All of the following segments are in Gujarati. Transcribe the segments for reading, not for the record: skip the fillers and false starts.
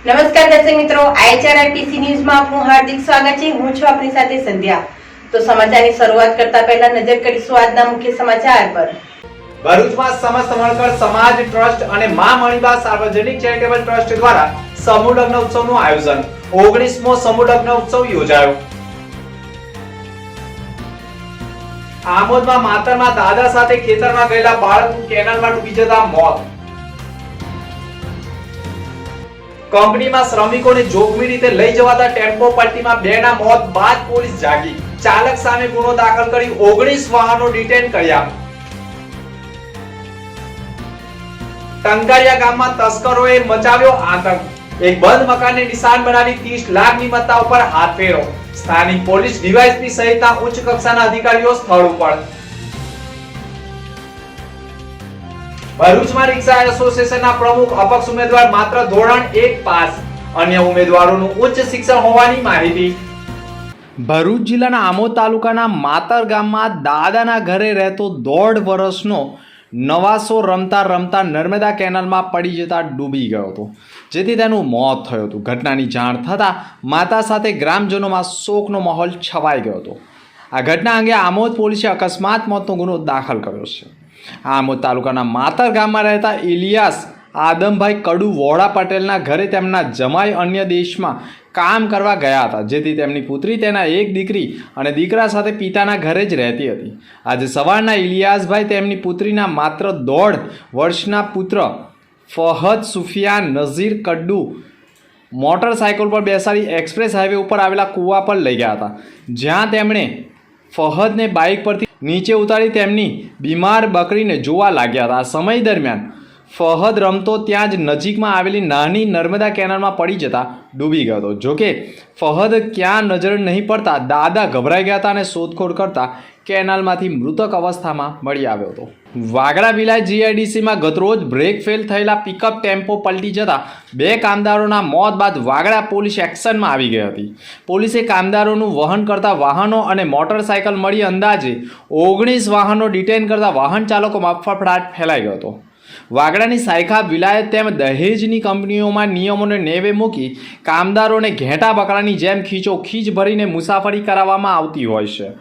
નમસ્કાર દર્શક મિત્રો, IHRTC ન્યૂઝમાં આપનું હાર્દિક સ્વાગત છે. હું છું આપની સાથે સંધ્યા. તો સમાચારની શરૂઆત કરતા પહેલા નજર કરીશું આજના મુખ્ય સમાચાર પર. ભરૂચમાં સમસ્ત વણકર સમાજ ટ્રસ્ટ અને મા મણિબા સાર્વજનિક ચેરિટેબલ ટ્રસ્ટ દ્વારા સમૂહ લગ્ન ઉત્સવનું આયોજન. 19મો સમૂહ લગ્ન ઉત્સવ યોજાયો. આમોદમાં માતરમાં દાદા સાથે ખેતરમાં ગયેલા બાળકનું કેનાલમાં ડૂબી જતા મોત. કંપનીમાં શ્રમિકોને જોખમી રીતે લઈ જવાતા ટેમ્પો પલટીમાં 2ના મોત બાદ પોલીસ જાગી. ચાલક સામે ગુનો દાખલ કરી 19 વાહનો ડિટેન કર્યા. ટંકારિયા ગામમાં તસ્કરોએ મચાવ્યો આતંક. એક બંધ મકાનને નિશાન બનાવી 30 લાખની મત્તા ઉપર હાથ ફેરો. સ્થાનિક પોલીસ ડીવાયએસપી સહિતના ઉચ્ચ કક્ષાના અધિકારીઓ સ્થળ ઉપર. ભરૂચમાં રિક્ષા એસોસિએશનના પ્રમુખ અપક્ષ ઉમેદવાર માત્ર ધોરણ 1 પાસ. અન્ય ઉમેદવારોનું ઉચ્ચ શિક્ષણ હોવાની માહિતી. ભરૂચ જિલ્લાના આમોદ તાલુકાના માતર ગામમાં દાદાના ઘરે રહેતો 1.5 વર્ષનો નવાસો રમતા રમતા નર્મદા કેનાલમાં પડી જતા ડૂબી ગયો હતો, જેથી તેનું મોત થયું હતું. ઘટનાની જાણ થતાં માતા સાથે ગ્રામજનોમાં શોકનો માહોલ છવાઈ ગયો હતો. આ ઘટના અંગે આમોદ પોલીસે અકસ્માત મોતનો ગુનો દાખલ કર્યો છે. આમોદ તાલુકાના માતર ગામમાં રહેતા ઇલિયાસ આદમભાઈ કડુ વોડા પટેલના ઘરે તેમના જમાઈ અન્ય દેશમાં કામ કરવા ગયા હતા, જેથી તેમની પુત્રી તેના એક દીકરી અને દીકરા સાથે પિતાના ઘરે જ રહેતી હતી. આજે સવારના ઇલિયાસભાઈ તેમની પુત્રીના માત્ર 1.5 વર્ષના પુત્ર ફહદ સુફિયાન નઝીર કડ્ડુ મોટરસાયકલ પર બેસાડી એક્સપ્રેસ હાઈવે ઉપર આવેલા કૂવા પર લઈ ગયા હતા, જ્યાં તેમણે ફહદને બાઇક પરથી નીચે ઉતારી તેમની બીમાર બકરીને જોવા લાગ્યા હતા. આ સમય દરમિયાન ફહદ રમતો ત્યાં જ નજીકમાં આવેલી નાની નર્મદા કેનાલમાં પડી જતા ડૂબી ગયો હતો. જોકે ફહદ ક્યાં નજર નહીં પડતા દાદા ગભરાઈ ગયા હતા અને શોધખોળ કરતા કેનાલમાંથી મૃતક અવસ્થામાં મળી આવ્યો હતો. વાગડા વિલાયત GIDCમાં ગતરોજ બ્રેક ફેલ થયેલા પિકઅપ ટેમ્પો પલટી જતા 2 કામદારોના મોત બાદ વાગડા પોલીસ એક્શનમાં આવી ગઈ હતી. પોલીસે કામદારોનું વહન કરતા વાહનો અને મોટરસાયકલ મળી અંદાજે 19 વાહનો ડિટેન કરતા વાહન ચાલકોમાં ફફડાટ ફેલાઈ ગયો હતો. વાગડાની સાયખા વિલાયત તેમજ દહેજની કંપનીઓમાં નિયમોને નેવે મૂકી કામદારોને ઘેટા બકરાની જેમ ખીચોખીચ ભરીને મુસાફરી કરાવવામાં આવતી હોય છે.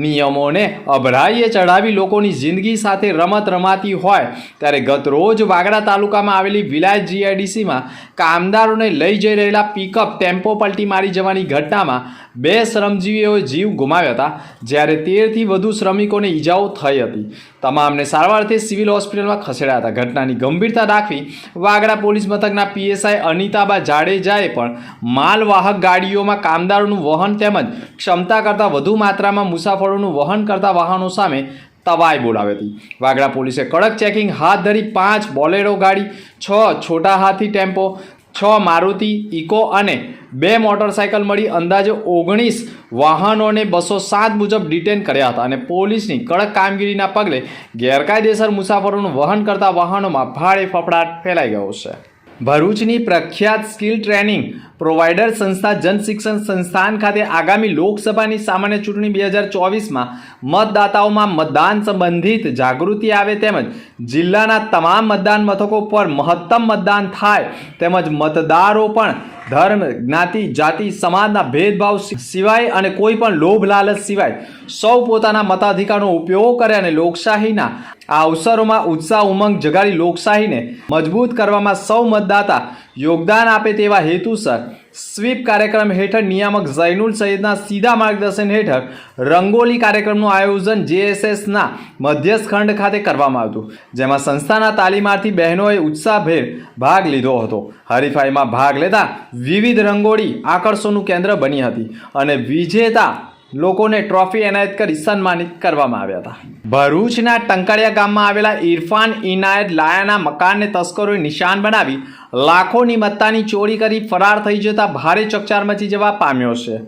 નિયમોને અભરાઈએ ચઢાવી લોકોની જિંદગી સાથે રમત રમાતી હોય ત્યારે ગતરોજ વાગડા તાલુકામાં આવેલી વિલાયત GIDCમાં કામદારોને લઈ જઈ રહેલા પિકઅપ ટેમ્પો પલટી મારી જવાની ઘટનામાં 2 શ્રમજીવીઓએ જીવ ગુમાવ્યા હતા, જ્યારે 13થી વધુ શ્રમિકોને ઈજાઓ થઈ હતી. તમામને સારવારથી સિવિલ હોસ્પિટલમાં ખસેડાયા હતા. ઘટનાની ગંભીરતા દાખવી વાગડા પોલીસ મથકના PSI અનિતાબા જાડેજાએ પણ માલવાહક ગાડીઓમાં કામદારોનું વહન તેમજ ક્ષમતા કરતાં વધુ માત્રામાં મુસાફરોનું વહન કરતા વાહનો સામે તવાઈ બોલાવી હતી. વાગડા પોલીસે કડક ચેકિંગ હાથ ધરી 5 બોલેરો ગાડી, 6 છોટા હાથી ટેમ્પો, 6 મારુતિ ઇકો અને 2 મોટરસાયકલ મળી અંદાજે 19 વાહનોને 207 મુજબ ડિટેન કર્યા હતા અને પોલીસની કડક કામગીરીના પગલે ગેરકાયદેસર મુસાફરોનું વહન કરતા વાહનોમાં ભારે ફફડાટ ફેલાઈ ગયો છે. ભરૂચની પ્રખ્યાત સ્કિલ ટ્રેનિંગ પ્રોવાઈડર સંસ્થા જનશિક્ષણ સંસ્થાન ખાતે આગામી લોકસભાની સામાન્ય ચૂંટણી 2024માં મતદાતાઓમાં મતદાન સંબંધિત જાગૃતિ આવે તેમજ જિલ્લાના તમામ મતદાન મથકો પર મહત્તમ મતદાન થાય તેમજ મતદારો પણ ધર્મ, જ્ઞાતિ, જાતિ, સમાજના ભેદભાવ સિવાય અને કોઈ પણ લોભ લાલચ સિવાય સૌ પોતાના મતાધિકારનો ઉપયોગ કરે અને લોકશાહીના આ અવસરોમાં ઉત્સાહ ઉમંગ જગાડી લોકશાહીને મજબૂત કરવામાં સૌ મતદાતા યોગદાન આપે તેવા હેતુસર સ્વીપ કાર્યક્રમ હેઠળ નિયામક ઝૈનુલ સૈયદના સીધા માર્ગદર્શન હેઠળ રંગોલી કાર્યક્રમનું આયોજન JSSના મધ્યસ્થ ખંડ ખાતે કરવામાં આવ્યું, જેમાં સંસ્થાના તાલીમાર્થી બહેનોએ ઉત્સાહભેર ભાગ લીધો હતો. હરીફાઈમાં ભાગ લેતા વિવિધ રંગોળી આકર્ષણનું કેન્દ્ર બની હતી અને વિજેતા લોકોને ટ્રોફી એનાયત કરી સન્માનિત કરવામાં આવ્યા હતા. ભરૂચના ટંકારિયા ગામમાં આવેલા ઇરફાન ઇનાયત લાયાના મકાનને તસ્કરોએ નિશાન બનાવી લાખોની મત્તાની ચોરી કરી ફરાર થઈ જતા ભારે ચકચાર મચી જવા પામ્યો છે.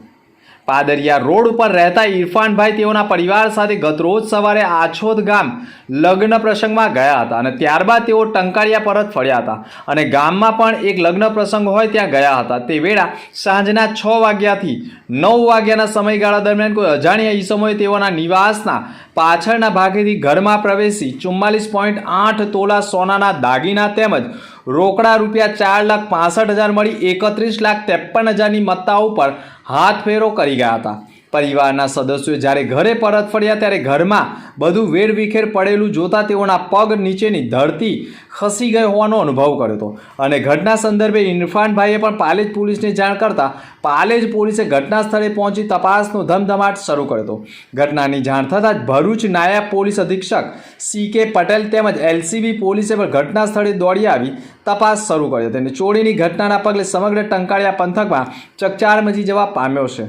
પાદરિયા રોડ ઉપર રહેતા ઇરફાનભાઈ તેઓના પરિવાર સાથે ગતરોજ સવારે આછોદ ગામ લગ્ન પ્રસંગમાં ગયા હતા અને ત્યારબાદ તેઓ ટંકારિયા પરત ફર્યા હતા અને ગામમાં પણ એક લગ્ન પ્રસંગ હોય ત્યાં ગયા હતા. તે વેળા સાંજના 6 વાગ્યાથી 9 વાગ્યાના સમયગાળા દરમિયાન કોઈ અજાણ્યા ઈસમોએ તેઓના નિવાસના પાછળના ભાગેથી ઘરમાં પ્રવેશી 44.8 તોલા સોનાના દાગીના તેમજ રોકડા રૂપિયા 4,65,000 મળી 31,53,000ની મત્તાઓ પર હાથ ફેરો કરી ગયા હતા. પરિવારના સદસ્યો જ્યારે ઘરે પરત ફર્યા ત્યારે ઘરમાં બધું વેરવિખેર પડેલું જોતા તેઓના પગ નીચેની ધરતી ખસી ગઈ હોવાનો અનુભવ કર્યો હતો અને ઘટના સંદર્ભે ઇરફાનભાઈએ પણ પાલેજ પોલીસને જાણ કરતા પાલેજ પોલીસે ઘટના સ્થળે પહોંચી તપાસનો ધમધમાટ શરૂ કર્યો હતો. ઘટનાની જાણ થતાં જ ભરૂચ નાયબ પોલીસ અધિક્ષક CK પટેલ તેમજ LCB પોલીસે પણ ઘટના સ્થળે દોડી આવી તપાસ શરૂ કરી હતી અને ચોરીની ઘટનાના પગલે સમગ્ર ટંકાળિયા પંથકમાં ચકચાર મચી જવા પામ્યો છે.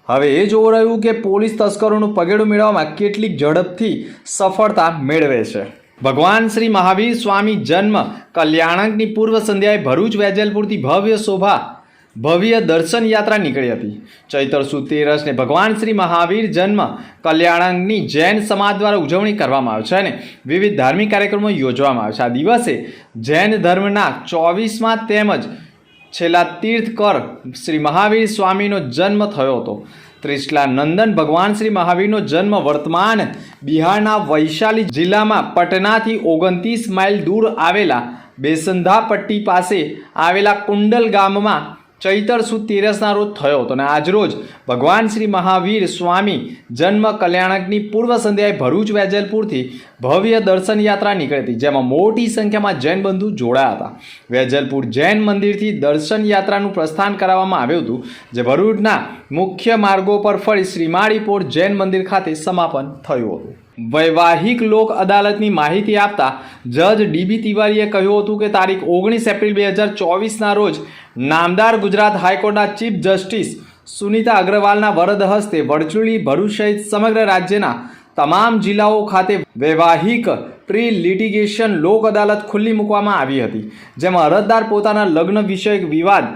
હવે એ જોવું રહ્યું કે પોલીસ તસ્કરોનું પગેડું મેળવવામાં કેટલીક ઝડપથી સફળતા મેળવે છે. ભગવાન શ્રી મહાવીર સ્વામી જન્મ કલ્યાણકની પૂર્વ સંધ્યાએ ભરૂચ વેજલપુરથી ભવ્ય દર્શન યાત્રા નીકળી હતી. ચૈત્ર સુદ 13ને ભગવાન શ્રી મહાવીર જન્મ કલ્યાણકની જૈન સમાજ દ્વારા ઉજવણી કરવામાં આવે છે અને વિવિધ ધાર્મિક કાર્યક્રમો યોજવામાં આવે છે. આ દિવસે જૈન ધર્મના 24મા તેમજ છેલ્લા તીર્થકર શ્રી મહાવીર સ્વામીનો જન્મ થયો હતો. ત્રિશલા નંદન ભગવાન શ્રી મહાવીરનો જન્મ વર્તમાન બિહારના વૈશાલી જિલ્લામાં પટનાથી 29 માઇલ દૂર આવેલા બેસંધાપટ્ટી પાસે આવેલા કુંડલ ગામમાં ચૈત્ર સુદ 13ના રોજ થયો હતો અને આજરોજ ભગવાન શ્રી મહાવીર સ્વામી જન્મ કલ્યાણકની પૂર્વ સંધ્યાએ ભરૂચ વેજલપુરથી ભવ્ય દર્શન યાત્રા નીકળી હતી, જેમાં મોટી સંખ્યામાં જૈન બંધુ જોડાયા હતા. વેજલપુર જૈન મંદિરથી દર્શન યાત્રાનું પ્રસ્થાન કરાવવામાં આવ્યું હતું, જે ભરૂચના મુખ્ય માર્ગો પર ફરી શ્રીમાળીપોર જૈન મંદિર ખાતે સમાપન થયું હતું. વૈવાહિક લોક અદાલતની માહિતી આપતા જજ DB તિવારીએ કહ્યું હતું કે તારીખ 19 એપ્રિલ 2024ના રોજ નામદાર ગુજરાત હાઈકોર્ટના ચીફ જસ્ટિસ સુનીતા અગ્રવાલના વરદ હસ્તે વર્ચ્યુઅલી ભરૂચ સહિત સમગ્ર રાજ્યના તમામ જિલ્લાઓ ખાતે વૈવાહિક પ્રી લિટિગેશન લોક અદાલત ખુલ્લી મૂકવામાં આવી હતી, જેમાં અરજદાર પોતાના લગ્ન વિષયક વિવાદ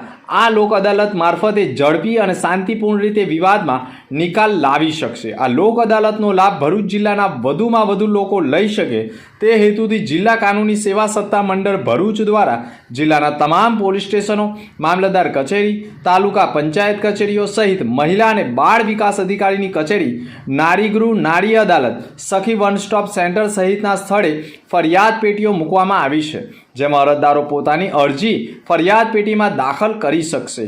આ લોક અદાલત મારફતે ઝડપી અને શાંતિપૂર્ણ રીતે વિવાદમાં નિકાલ લાવી શકશે. આ લોક અદાલતનો લાભ ભરૂચ જિલ્લાના વધુમાં વધુ લોકો લઈ શકે તે હેતુથી જિલ્લા કાનૂની સેવા સત્તા મંડળ ભરૂચ દ્વારા જિલ્લાના તમામ પોલીસ સ્ટેશનો, મામલતદાર કચેરી, તાલુકા પંચાયત કચેરીઓ સહિત મહિલા અને બાળ વિકાસ અધિકારીની કચેરી, નારીગૃહ, નારી અદાલત, સખી વન સ્ટોપ સેન્ટર સહિતના સ્થળે ફરિયાદ પેટીઓ મૂકવામાં આવી છે, જેમાં અરજદારો પોતાની અરજી ફરિયાદ પેટીમાં દાખલ કરી શકશે.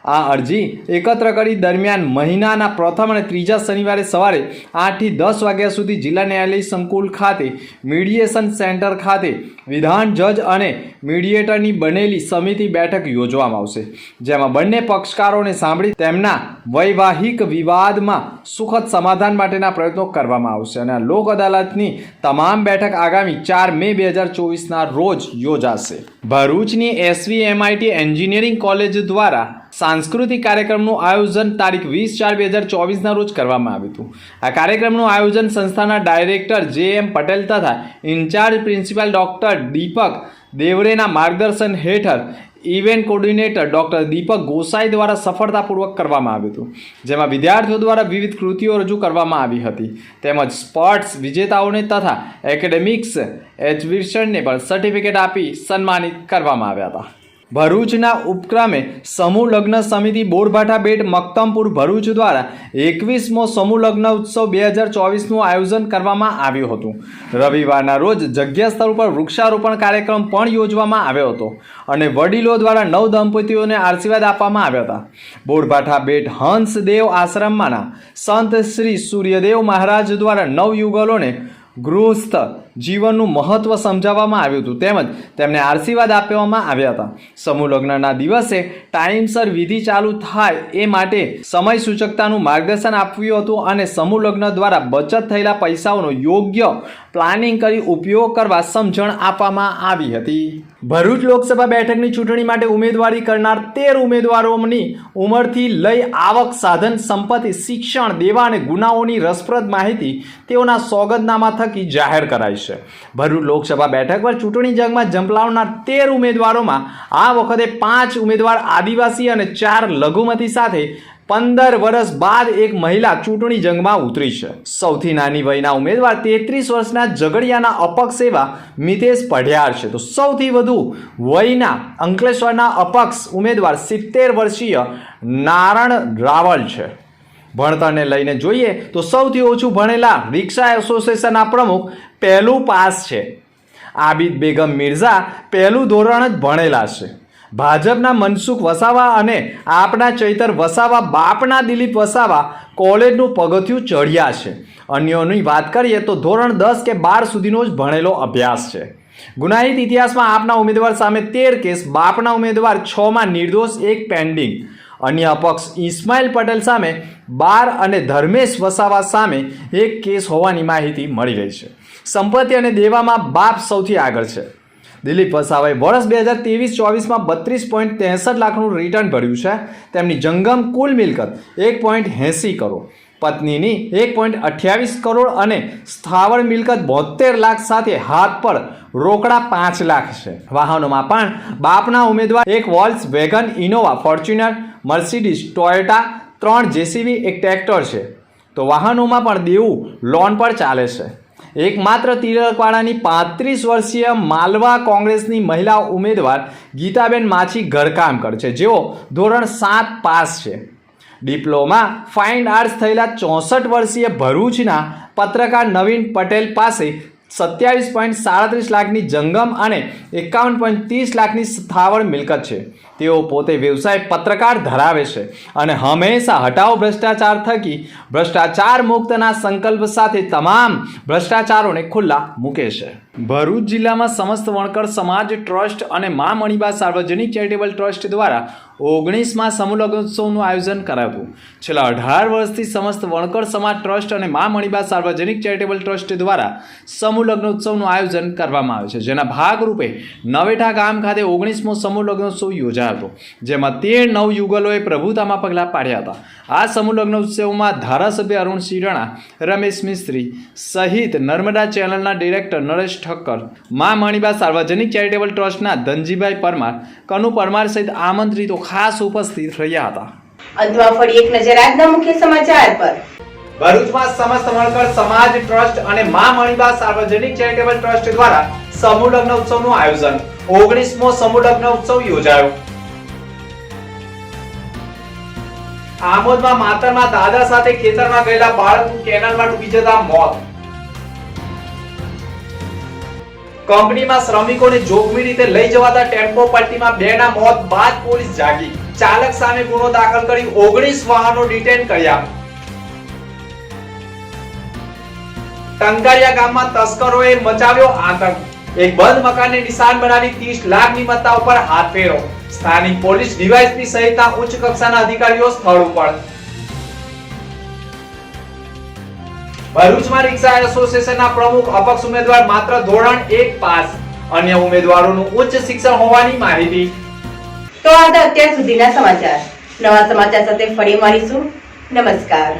આ અરજી એકત્ર કરી દરમિયાન મહિનાના પ્રથમ અને ત્રીજા શનિવારે સવારે 8 થી 10 વાગ્યા સુધી જિલ્લા ન્યાયાલય સંકુલ ખાતે મીડિયેશન સેન્ટર ખાતે વિધાન જજ અને મીડિયેટરની બનેલી સમિતિ બેઠક યોજવામાં આવશે, જેમાં બંને પક્ષકારોને સાંભળી તેમના વૈવાહિક વિવાદમાં સુખદ સમાધાન માટેના પ્રયત્નો કરવામાં આવશે અને આ લોક અદાલતની તમામ બેઠક આગામી 4 મે 2024ના રોજ યોજાશે. ભરૂચની SVMIT એન્જિનિયરિંગ કોલેજ દ્વારા સાંસ્કૃતિક કાર્યક્રમનું આયોજન તારીખ 20/4/2024ના રોજ કરવામાં આવ્યું હતું. આ કાર્યક્રમનું આયોજન સંસ્થાના ડાયરેક્ટર JM પટેલ તથા ઇન્ચાર્જ પ્રિન્સિપાલ ડૉક્ટર દીપક દેવરેના માર્ગદર્શન હેઠળ ઇવેન્ટ કોર્ડિનેટર ડૉક્ટર દીપક ગોસાઈ દ્વારા સફળતાપૂર્વક કરવામાં આવ્યું હતું, જેમાં વિદ્યાર્થીઓ દ્વારા વિવિધ કૃતિઓ રજૂ કરવામાં આવી હતી, તેમજ સ્પોર્ટ્સ વિજેતાઓને તથા એકેડેમિક્સ એક્ઝિબિશનને પણ સર્ટિફિકેટ આપી સન્માનિત કરવામાં આવ્યા હતા. ભરૂચના ઉપક્રમે સમૂહ લગ્ન સમિતિ બોરભાઠા બેટ મક્તમપુર ભરૂચ દ્વારા 21મો સમૂહ લગ્ન ઉત્સવ 2024નું આયોજન કરવામાં આવ્યું હતું. રવિવારના રોજ જગ્યા સ્થળ પર વૃક્ષારોપણ કાર્યક્રમ પણ યોજવામાં આવ્યો હતો અને વડીલો દ્વારા નવ દંપતીઓને આશીર્વાદ આપવામાં આવ્યા હતા. બોરભાઠા બેટ હંસદેવ આશ્રમમાંના સંત શ્રી સૂર્યદેવ મહારાજ દ્વારા નવયુગલોને ગૃહસ્થ જીવનનું મહત્વ સમજાવવામાં આવ્યું હતું, તેમજ તેમને આશીર્વાદ આપવામાં આવ્યા હતા. સમૂહ લગ્નના દિવસે ટાઈમસર વિધિ ચાલુ થાય એ માટે સમય સૂચકતાનું માર્ગદર્શન આપ્યું હતું અને સમૂહ લગ્ન દ્વારા બચત થયેલા પૈસાઓનો યોગ્ય પ્લાનિંગ કરી ઉપયોગ કરવા સમજણ આપવામાં આવી હતી. ભરૂચ લોકસભા બેઠકની ચૂંટણી માટે ઉમેદવારી કરનાર 13 ઉમેદવારોની ઉંમરથી લઈ આવક, સાધન, સંપત્તિ, શિક્ષણ, દેવા અને ગુનાઓની રસપ્રદ માહિતી તેઓના સોગંદનામા થકી જાહેર કરાઈ છે. ભરૂચ લોકસભા બેઠક પર ચૂંટણી જંગમાં ઝંપલાવનાર 13 ઉમેદવારોમાં આ વખતે 5 ઉમેદવાર આદિવાસી અને 4 લઘુમતી સાથે 15 વર્ષ બાદ એક મહિલા ચૂંટણી જંગમાં ઉતરી છે. સૌથી નાની વયના ઉમેદવાર 33 વર્ષના ઝઘડિયાના અપક્ષ એવા મિતેશ પઢિયાર છે, તો સૌથી વધુ વયના અંકલેશ્વરના અપક્ષ ઉમેદવાર 70 વર્ષીય નારણ રાવલ છે. ભણતરને લઈને જોઈએ તો સૌથી ઓછું ભણેલા રિક્ષા એસોસિએશનના પ્રમુખ પહેલું પાસ છે. આબિદ બેગમ મિર્ઝા પહેલું ધોરણ જ ભણેલા છે. ભાજપના મનસુખ વસાવા અને આપના ચૈતર વસાવા બાપના દિલીપ વસાવા કોલેજનું પગથિયું ચઢ્યા છે. અન્યોની વાત કરીએ તો ધોરણ 10 કે 12 સુધીનો જ ભણેલો અભ્યાસ છે. ગુનાહિત ઇતિહાસમાં આપના ઉમેદવાર સામે 13 કેસ, બાપના ઉમેદવાર 6 માં નિર્દોષ, 1 પેન્ડિંગ. અન્ય અપક્ષ ઇસ્માઇલ પટેલ સામે 12 અને ધર્મેશ વસાવા સામે 1 કેસ હોવાની માહિતી મળી રહી છે. સંપત્તિ અને દેવામાં બાપ સૌથી આગળ છે. દિલીપ વસાવાએ વર્ષ 2023-24માં 32.63 લાખનું રિટર્ન ભર્યું છે. તેમની જંગમ કુલ મિલકત 1.80 કરોડ, પત્નીની 1.28 કરોડ અને સ્થાવર મિલકત 72 લાખ સાથે હાથ પર રોકડા 5 લાખ છે. વાહનોમાં પણ બાપના ઉમેદવાર 1 Volkswagen Innova, Fortuner, Mercedes, Toyota, 3 JCB, 1 tractor છે. તો વાહનોમાં પણ દેવું લોન પર ચાલે છે. એકમાત્ર તિલકવાડાની 35 વર્ષીય માલવા કોંગ્રેસની મહિલા ઉમેદવાર ગીતાબેન માછી ઘરકામ કરે છે, જેઓ ધોરણ 7 પાસ છે. ડિપ્લોમા ફાઇન આર્ટ્સ થયેલા 64 વર્ષીય ભરૂચના પત્રકાર નવીન પટેલ પાસે 27.37 લાખની જંગમ અને 51.30 લાખની સ્થાવર મિલકત છે. તેઓ પોતે વ્યવસાય પત્રકાર ધરાવે છે અને હંમેશા હટાવો ભ્રષ્ટાચાર થકી ભ્રષ્ટાચાર મુક્તના સંકલ્પ સાથે તમામ ભ્રષ્ટાચારોને ખુલ્લા મૂકે છે. ભરૂચ જિલ્લામાં સમસ્ત વણકર સમાજ ટ્રસ્ટ અને મા મણિબા સાર્વજનિક ચેરિટેબલ ટ્રસ્ટ દ્વારા 19માં સમૂહ લગ્નોત્સવનું આયોજન કરાયું. છેલ્લા 18 વર્ષથી સમસ્ત વણકર સમાજ ટ્રસ્ટ અને મા મણિબા સાર્વજનિક ચેરિટેબલ ટ્રસ્ટ દ્વારા સમૂહ લગ્નોત્સવનું આયોજન કરવામાં આવે છે, જેના ભાગરૂપે નવેઠા ગામ ખાતે 19મો સમૂહ લગ્નોત્સવ યોજાયો હતો, જેમાં 13 નવયુગલોએ પ્રભુતામાં પગલાં પાડ્યા હતા. આ સમૂહ લગ્નોત્સવમાં ધારાસભ્ય અરુણસિંહ રાણા, રમેશ મિસ્ત્રી સહિત નર્મદા ચેનલના ડિરેક્ટર નરેશ ઠક્કર, મા મણિબા સાર્વજનિક ચેરિટેબલ ટ્રસ્ટના ધનજીભાઈ પરમાર, કનુ પરમાર સહિત આમંત્રિતો ખાસ ઉપસ્થિત રહ્યા હતા. અંતમાં ફરી એક નજર આજના મુખ્ય સમાચાર પર. ભરૂચમાં સમસ્ત વણકર સમાજ ટ્રસ્ટ અને મા મણિબા સાર્વજનિક ચેરિટેબલ ટ્રસ્ટ દ્વારા સમૂહ લગ્ન ઉત્સવનું આયોજન. 19મો સમૂહ લગ્ન ઉત્સવ યોજાયો. આમોદમાં માતરમાં દાદા સાથે ખેતરમાં ગયેલા બાળકનું કેનાલમાં ડૂબી જતા મોત. કંપનીમાં શ્રમિકોને જોખમી રીતે લઈ જવાતા ટેમ્પો પલટીમાં 2 ના મોત બાદ પોલીસ જાગી. ચાલક સામે ગુનો દાખલ કરી 19 વાહનો ડિટેન કર્યા. ટંકારિયા ગામમાં તસ્કરોએ મચાવ્યો આતંક. એક બંધ મકાનને નિશાન બનાવી 30 લાખની મત્તા ઉપર હાથ ફેરો. સ્થાનિક પોલીસ ડીવાયએસપી સહિતના ઉચ્ચ કક્ષાના અધિકારીઓ સ્થળ ઉપર. ભરૂચમાં રિક્ષા એસોસિએશનના પ્રમુખ અપક્ષ ઉમેદવાર માત્ર ધોરણ 1 પાસ. અન્ય ઉમેદવારોનું ઉચ્ચ શિક્ષણ હોવાની માહિતી. તો આ હતા અત્યાર સુધીના સમાચાર. નવા સમાચાર સાથે ફરી મળીશું. નમસ્કાર.